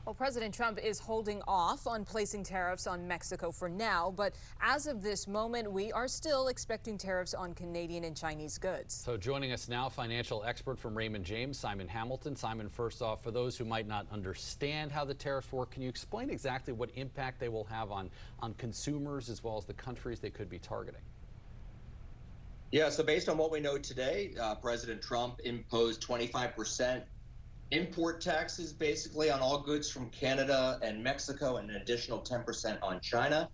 Well, President Trump is holding off on placing tariffs on Mexico for now, but as of this moment, we are still expecting tariffs on Canadian and Chinese goods. So joining us now, financial expert from Raymond James, Simon Hamilton. Simon, first off, for those who might not understand how the tariffs work, can you explain exactly what impact they will have on consumers as well as the countries they could be targeting? Yeah, so based on what we know today, President Trump imposed 25% import taxes basically on all goods from Canada and Mexico and an additional 10% on China.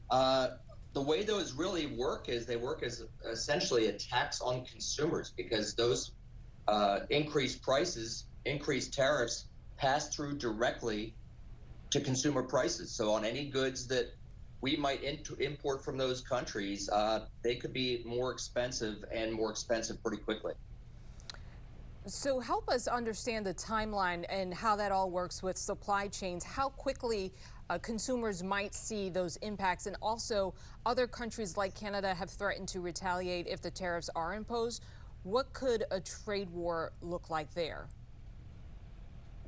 The way those really work is they work as essentially a tax on consumers because those increased prices, increased tariffs pass through directly to consumer prices. So on any goods that we might import from those countries, they could be more expensive and more expensive pretty quickly. So help us understand the timeline and how that all works with supply chains, how quickly consumers might see those impacts, and also other countries like Canada have threatened to retaliate if the tariffs are imposed. What could a trade war look like there?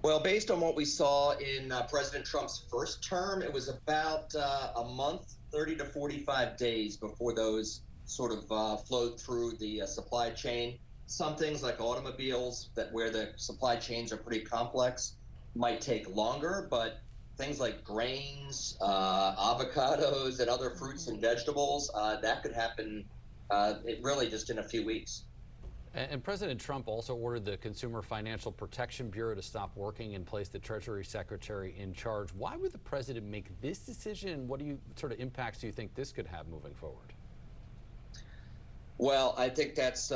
Well, based on what we saw in President Trump's first term, it was about a month, 30 to 45 days before those sort of flowed through the supply chain. Some things like automobiles, where the supply chains are pretty complex, might take longer, but things like grains, avocados, and other fruits and vegetables, that could happen really just in a few weeks. And President Trump also ordered the Consumer Financial Protection Bureau to stop working and place the Treasury Secretary in charge. Why would the president make this decision? What sort of impacts do you think this could have moving forward? Well, I think that's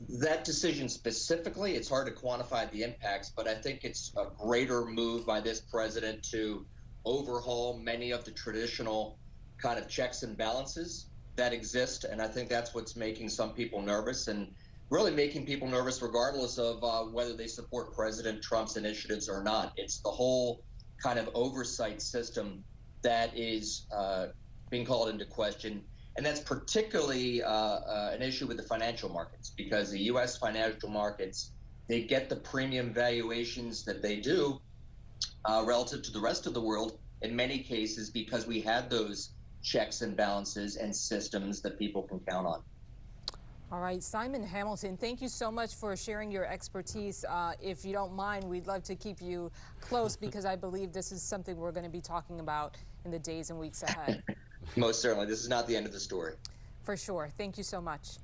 that decision specifically, it's hard to quantify the impacts, but I think it's a greater move by this president to overhaul many of the traditional kind of checks and balances that exist. And I think that's what's making some people nervous and really making people nervous regardless of whether they support President Trump's initiatives or not. It's the whole kind of oversight system that is being called into question. And that's particularly an issue with the financial markets because the U.S. financial markets, they get the premium valuations that they do relative to the rest of the world in many cases because we had those checks and balances and systems that people can count on. All right, Simon Hamilton, thank you so much for sharing your expertise. If you don't mind, we'd love to keep you close because I believe this is something we're going to be talking about in the days and weeks ahead. Most certainly. This is not the end of the story. For sure. Thank you so much.